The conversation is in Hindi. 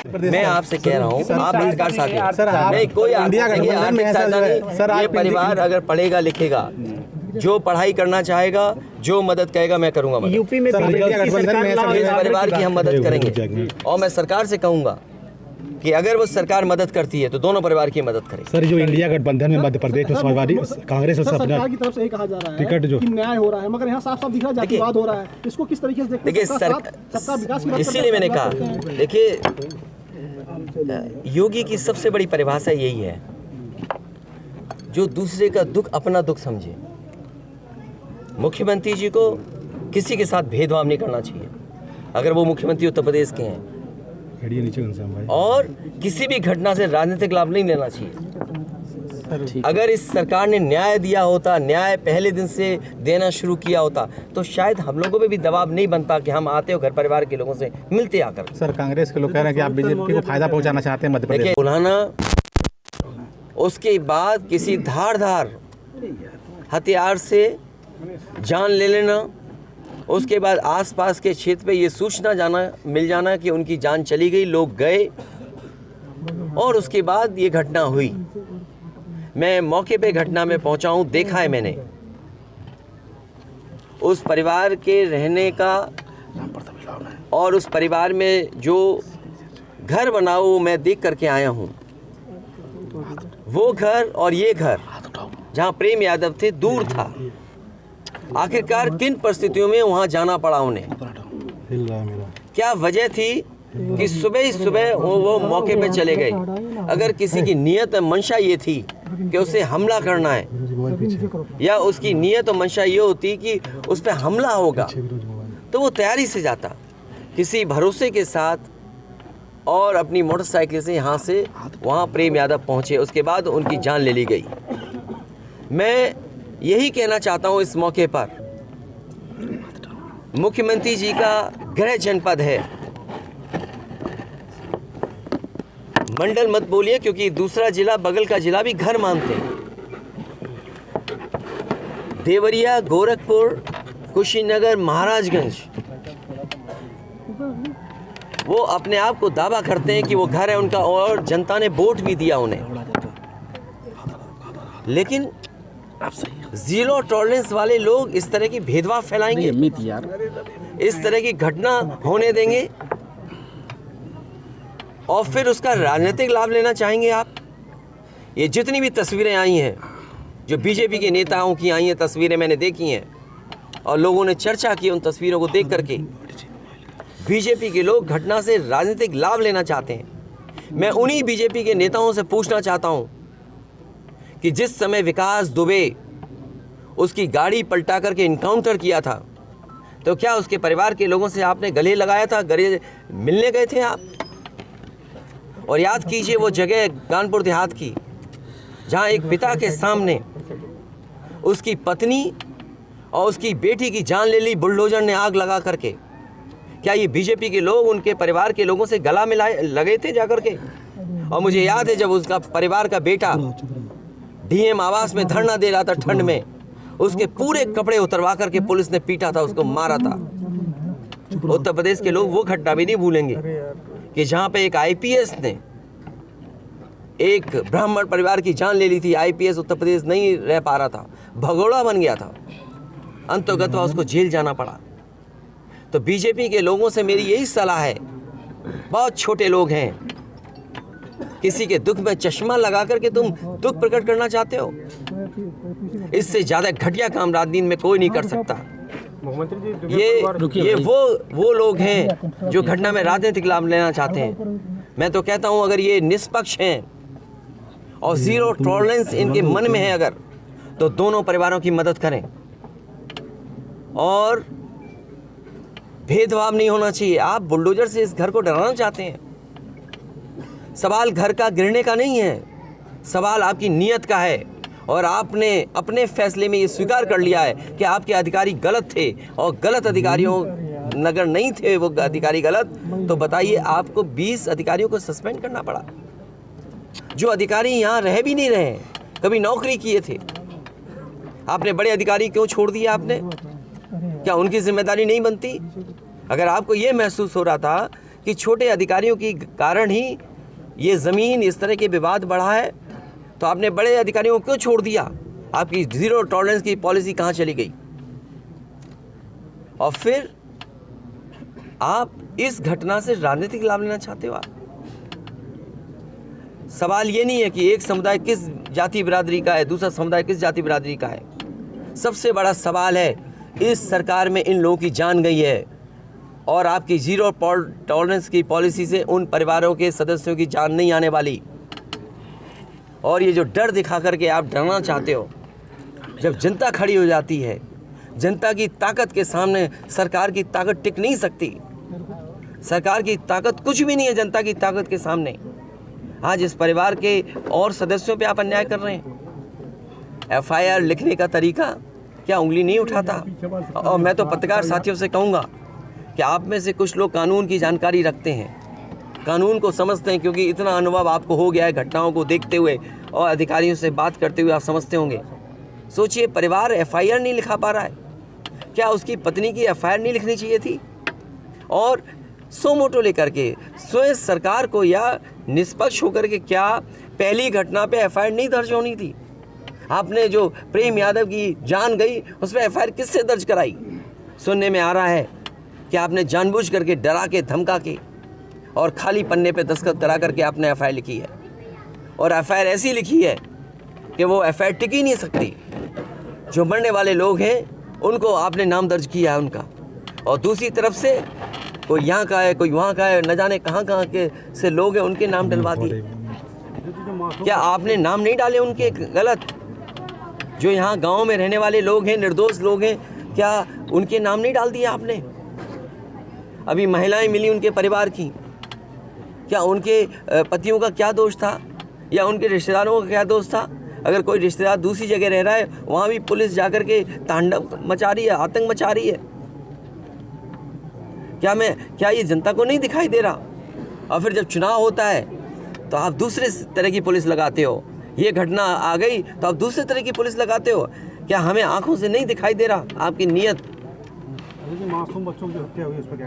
मैं आपसे कह रहा हूँ, आप पत्रकार साथी नहीं, कोई आर्थिक सहायता नहीं। ये परिवार अगर पढ़ेगा लिखेगा, जो पढ़ाई करना चाहेगा, जो मदद कहेगा, मैं करूंगा मदद। यूपी में इस परिवार की हम मदद करेंगे और मैं सरकार से कहूंगा कि अगर वो सरकार मदद करती है तो दोनों परिवार की मदद करें। सर, जो इंडिया गठबंधन में मध्य प्रदेश में समाजवादी कांग्रेस और सरकार की तरफ से ये कहा जा रहा है टिकट जो कि न्याय हो रहा है, मगर यहाँ साफ साफ दिख रहा है जातिवाद हो रहा है। इसको किस तरीके से देखते हैं? देखिए सबका विकास की इसीलिए मैंने कहा, देखिए योगी की सबसे बड़ी परिभाषा यही है, जो दूसरे का दुख अपना दुख समझे। मुख्यमंत्री जी को किसी के साथ भेदभाव नहीं करना चाहिए अगर वो मुख्यमंत्री उत्तर प्रदेश के हैं, और किसी भी घटना से राजनीतिक लाभ नहीं लेना चाहिए। अगर इस सरकार ने न्याय दिया होता, न्याय पहले दिन से देना शुरू किया होता, तो शायद हम लोगों पे भी दबाव नहीं बनता कि हम आते हो घर परिवार के लोगों से मिलते आकर। सर, कांग्रेस के लोग कह रहे हैं कि आप बीजेपी को फायदा पहुंचाना चाहते हैं मध्य प्रदेश। बुलाना, उसके बाद किसी धारदार हथियार से जान ले लेना, उसके बाद आसपास के क्षेत्र पे ये सूचना मिल जाना कि उनकी जान चली गई, लोग गए, और उसके बाद ये घटना हुई। मैं मौके पे घटना में पहुंचा हूं, देखा है मैंने उस परिवार के रहने का, और उस परिवार में जो घर बना वो मैं देख करके आया हूं। वो घर और ये घर जहां प्रेम यादव थे दूर था। आखिरकार किन परिस्थितियों में वहां जाना पड़ा उन्हें? क्या वजह थी कि सुबह ही सुबह वो मौके पे चले गए? अगर किसी की नीयत और मंशा ये थी कि उसे हमला करना है, या उसकी नीयत और मंशा ये होती कि उस पर हमला होगा, तो वो तैयारी से जाता किसी भरोसे के साथ, और अपनी मोटरसाइकिल से यहाँ से वहाँ प्रेम यादव पहुँचे। उसके बाद उनकी जान ले ली गई। मैं यही कहना चाहता हूँ इस मौके पर, मुख्यमंत्री जी का गृह जनपद है, मंडल मत बोलिए, क्योंकि दूसरा जिला, बगल का जिला भी घर मानते हैं। देवरिया, गोरखपुर, कुशीनगर, महाराजगंज, वो अपने आप को दावा करते हैं कि वो घर है उनका, और जनता ने वोट भी दिया उन्हें। लेकिन जीरो टॉलरेंस वाले लोग इस तरह की भेदभाव फैलाएंगे, इस तरह की घटना होने देंगे, और फिर उसका राजनीतिक लाभ लेना चाहेंगे आप। ये जितनी भी तस्वीरें आई हैं, जो बीजेपी के नेताओं की आई हैं तस्वीरें, मैंने देखी हैं, और लोगों ने चर्चा की उन तस्वीरों को देख करके। बीजेपी के लोग घटना से राजनीतिक लाभ लेना चाहते हैं। मैं उन्हीं बीजेपी के नेताओं से पूछना चाहता हूं कि जिस समय विकास दुबे उसकी गाड़ी पलटा करके इनकाउंटर किया था, तो क्या उसके परिवार के लोगों से आपने गले लगाया था, गले मिलने गए थे आप? और याद कीजिए वो जगह कानपुर देहात की, जहां एक पिता के सामने उसकी पत्नी और उसकी बेटी की जान ले ली बुलडोजर ने आग लगा करके। क्या ये बीजेपी के लोग उनके परिवार के लोगों से गला मिलाए लगे थे जाकर के? और मुझे याद है जब उसका परिवार का बेटा डीएम आवास में धरना दे रहा था ठंड में, उसके पूरे कपड़े उतरवा करके पुलिस ने पीटा था, उसको मारा था। उत्तर प्रदेश के लोग वो घटना भी नहीं भूलेंगे कि जहां पे एक आईपीएस ने एक ब्राह्मण परिवार की जान ले ली थी। आईपीएस उत्तर प्रदेश नहीं रह पा रहा था, भगोड़ा बन गया था, अंततः उसको जेल जाना पड़ा। तो बीजेपी के लोगों से मेरी यही सलाह है, बहुत छोटे लोग हैं, किसी के दुख में चश्मा लगा करके तुम दुख प्रकट करना चाहते हो, इससे ज्यादा घटिया काम राजनीति में कोई नहीं कर सकता। ये वो लोग हैं जो घटना में राजनीतिक लाभ लेना चाहते हैं। मैं तो कहता हूं अगर ये निष्पक्ष हैं और जीरो टॉलरेंस इनके मन में है अगर, तो दोनों परिवारों की मदद करें, और भेदभाव नहीं होना चाहिए। आप बुलडोजर से इस घर को डराना चाहते हैं। सवाल घर का गिरने का नहीं है, सवाल आपकी नीयत का है, और आपने अपने फैसले में ये स्वीकार कर लिया है कि आपके अधिकारी गलत थे, और गलत अधिकारियों नगर नहीं थे वो अधिकारी गलत, तो बताइए आपको 20 अधिकारियों को सस्पेंड करना पड़ा, जो अधिकारी यहाँ रह भी नहीं रहे, कभी नौकरी किए थे। आपने बड़े अधिकारी क्यों छोड़ दिए आपने? क्या उनकी जिम्मेदारी नहीं बनती? अगर आपको ये महसूस हो रहा था कि छोटे अधिकारियों के कारण ही ये ज़मीन इस तरह के विवाद बढ़ा है, तो आपने बड़े अधिकारियों को क्यों छोड़ दिया? आपकी ज़ीरो टॉलरेंस की पॉलिसी कहाँ चली गई? और फिर आप इस घटना से राजनीतिक लाभ लेना चाहते हो। आप सवाल ये नहीं है कि एक समुदाय किस जाति बिरादरी का है, दूसरा समुदाय किस जाति बिरादरी का है। सबसे बड़ा सवाल है, इस सरकार में इन लोगों की जान गई है और आपकी ज़ीरो टॉलरेंस की पॉलिसी से उन परिवारों के सदस्यों की जान नहीं आने वाली। और ये जो डर दिखा करके आप डरना चाहते हो, जब जनता खड़ी हो जाती है, जनता की ताकत के सामने सरकार की ताकत टिक नहीं सकती। सरकार की ताकत कुछ भी नहीं है जनता की ताकत के सामने। आज इस परिवार के और सदस्यों पे आप अन्याय कर रहे हैं। एफआईआर लिखने का तरीका क्या उंगली नहीं उठाता? और मैं तो पत्रकार साथियों से कहूँगा कि आप में से कुछ लोग कानून की जानकारी रखते हैं, कानून को समझते हैं, क्योंकि इतना अनुभव आपको हो गया है घटनाओं को देखते हुए और अधिकारियों से बात करते हुए, आप समझते होंगे। सोचिए, परिवार एफआईआर नहीं लिखा पा रहा है, क्या उसकी पत्नी की एफआईआर नहीं लिखनी चाहिए थी? और सो मोटो लेकर के स्वयं सरकार को या निष्पक्ष होकर के क्या पहली घटना पे एफआईआर नहीं दर्ज होनी थी? आपने जो प्रेम यादव की जान गई उस पर एफआईआर किससे दर्ज कराई? सुनने में आ रहा है कि आपने जानबूझ करके डरा के धमका के और खाली पन्ने पे दस्तखत करा करके आपने एफआईआर लिखी है। और एफआईआर ऐसी लिखी है कि वो एफआईआर टिक ही नहीं सकती। जो मरने वाले लोग हैं उनको आपने नाम दर्ज किया है उनका, और दूसरी तरफ से कोई यहाँ का है, कोई वहाँ का है, न जाने कहाँ कहाँ के से लोग हैं, उनके नाम डलवा दिए। क्या आपने नाम नहीं डाले उनके गलत? जो यहाँ गांव में रहने वाले लोग हैं, निर्दोष लोग हैं, क्या उनके नाम नहीं डाल दिए आपने? अभी महिलाएं मिली उनके परिवार की, क्या उनके पतियों का क्या दोष था या उनके रिश्तेदारों का क्या दोष था? अगर कोई रिश्तेदार दूसरी जगह रह रहा है, वहाँ भी पुलिस जाकर के तांडव मचा रही है, आतंक मचा रही है। क्या ये जनता को नहीं दिखाई दे रहा? और फिर जब चुनाव होता है तो आप दूसरे तरह की पुलिस लगाते हो। ये घटना आ गई तो आप दूसरे तरह की पुलिस लगाते हो। क्या हमें आंखों से नहीं दिखाई दे रहा आपकी नीयत? मासूम बच्चों की हत्या हुई, उस पर क्या